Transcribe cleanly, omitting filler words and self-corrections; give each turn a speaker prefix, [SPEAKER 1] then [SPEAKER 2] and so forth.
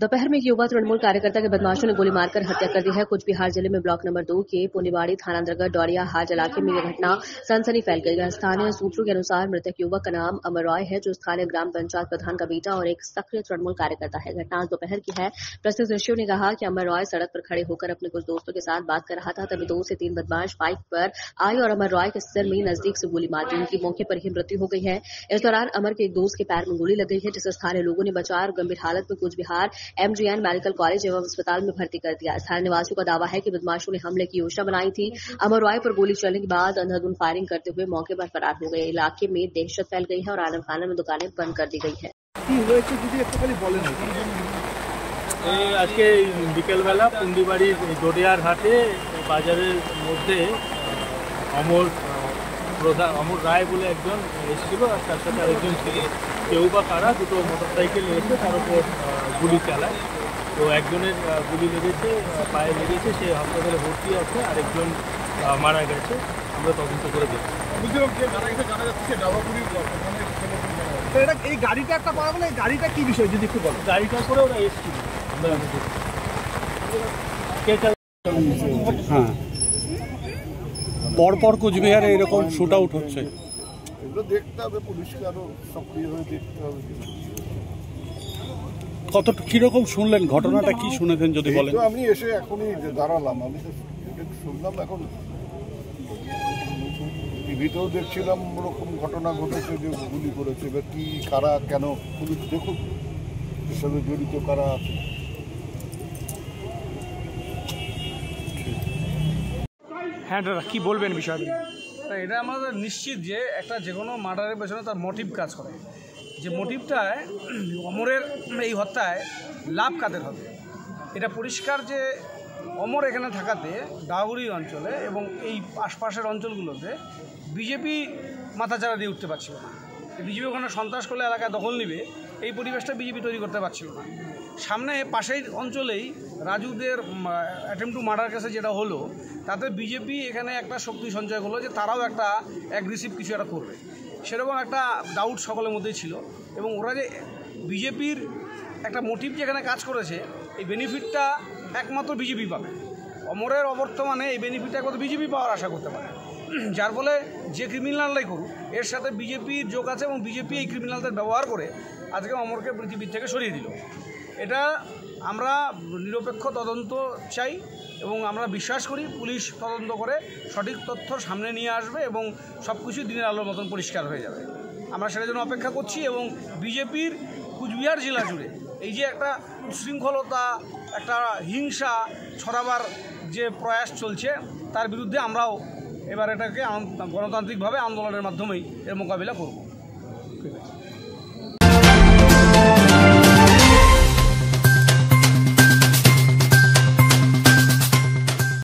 [SPEAKER 1] दोपहर में एक युवा तृणमूल कार्यकर्ता के बदमाशों ने गोली मारकर हत्या कर दी है। कुछ बिहार जिले में ब्लॉक नंबर 2 के पुनिवाड़ी थाना अंतर्गत डौरिया हाट इलाके में यह घटना सनसनी फैल गई है। स्थानीय सूत्रों के अनुसार मृतक युवक का नाम अमर रॉय है, जो स्थानीय ग्राम पंचायत प्रधान का बेटा और एक सक्रिय तृणमूल कार्यकर्ता है। घटना आज दोपहर की है। प्रत्यक्षदर्शियों ने कहा कि अमर रॉय सड़क पर खड़े होकर अपने कुछ दोस्तों के साथ बात कर रहा था, तभी 2 से 3 बदमाश बाइक पर आए और अमर रॉय के सिर में नजदीक से गोली मार दी। उनकी मौके पर ही मृत्यु हो गई है। इस दौरान अमर के एक दोस्त के पैर में गोली लग गई है, जिसे स्थानीय लोगों ने बचाया और गंभीर हालत में कुछ बिहार MGN मेडिकल कॉलेज एवं अस्पताल में भर्ती कर दिया। स्थानीय निवासियों का दावा है कि बदमाशों ने हमले की योजना बनाई थी। अमर रॉय पर गोली चलने के बाद अंधाधुंध फायरिंग करते हुए मौके पर फरार हो गए। इलाके में दहशत फैल गई है और आलम खाना में दुकानें बंद कर दी गई है।
[SPEAKER 2] আজকে বিকেলবেলা পুন্ডিবাড়ি ডোডিয়ার হাটে বাজারের মধ্যে অমর রায় বলে একজন এসেছিল আর তার সাথে আরেকজন ছিল। কেউ বা কারা দুটো মোটরসাইকেল এসে তার উপর গুলি চালায়। তো একজনের গুলি লেগেছে, পায়ে লেগেছে, সে হাসপাতালে ভর্তি আছে, আরেকজন মারা গেছে। আমরা তদন্ত করে দেখছি।
[SPEAKER 3] এই গাড়িটা একটা পাওয়া গেল, এই গাড়িটা কি বিষয় যদি একটু বলো।
[SPEAKER 2] গাড়িটা করে ওরা এসেছিল।
[SPEAKER 3] হ্যাঁ, পরপর কোচবিহারে এরকম শুট আউট হচ্ছে,
[SPEAKER 4] এগুলো দেখতে হবে, পুলিশকে আরো সক্রিয় হয়ে দেখতে হবে।
[SPEAKER 3] কত কিরকম শুনলেন, ঘটনাটা কি শুনেছেন যদি বলেন।
[SPEAKER 4] আমি এসে এখনই দাঁড়ালাম, আমি তো শুনলাম, এখন টিভিতেও দেখছিলাম ওরকম ঘটনা ঘটেছে যে গুলি করেছে। এবার কি কারা কেন পুলিশ দেখুক এর সঙ্গে জড়িত কারা আছে।
[SPEAKER 3] হ্যাঁ দাদা, কি বলবেন বিষয়টা?
[SPEAKER 5] এটা আমাদের নিশ্চিত যে একটা যে কোনো মার্ডারের পেছনে তার মোটিভ কাজ করে। যে মোটিভটায় অমরের এই হত্যায় লাভ কাদের হবে এটা পরিষ্কার। যে অমর এখানে থাকাতে ডাউরি অঞ্চলে এবং এই আশপাশের অঞ্চলগুলোতে বিজেপি মাথাচাড়া দিয়ে উঠতে পারছিল না। বিজেপি ওখানে সন্ত্রাস করলে এলাকায় দখল নিবে, এই পরিবেশটা বিজেপি তৈরি করতে পারছিল না। সামনে পাশেই অঞ্চলেই রাজুদের অ্যাটেম্প টু মার্ডার কেসে যেটা হলো, তাতে বিজেপি এখানে একটা শক্তি সঞ্চয় করলো যে তারাও একটা অ্যাগ্রেসিভ কিছু একটা করবে, সেরকম একটা ডাউট সকলের মধ্যেই ছিল। এবং ওরা যে বিজেপির একটা মোটিভ যেখানে কাজ করেছে, এই বেনিফিটটা একমাত্র বিজেপি পাবে। অমরের অবর্তমানে এই বেনিফিটটা একমাত্র বিজেপি পাওয়ার আশা করতে পারে, যার ফলে যে ক্রিমিনালরাই করুক এর সাথে বিজেপির যোগ আছে এবং বিজেপি এই ক্রিমিনালদের ব্যবহার করে আজকে অমরকে পৃথিবীর থেকে সরিয়ে দিল। এটা আমরা নিরপেক্ষ তদন্ত চাই এবং আমরা বিশ্বাস করি পুলিশ তদন্ত করে সঠিক তথ্য সামনে নিয়ে আসবে এবং সব কিছু দিনের আলোর মতন পরিষ্কার হয়ে যাবে। আমরা সেটার জন্য অপেক্ষা করছি এবং বিজেপির কুচবিহার জেলা জুড়ে এই যে একটা উচ্ছৃঙ্খলতা, একটা হিংসা ছড়াবার যে প্রয়াস চলছে, তার বিরুদ্ধে আমরাও এবার এটাকে গণতান্ত্রিকভাবে আন্দোলনের মাধ্যমেই এর মোকাবিলা করব।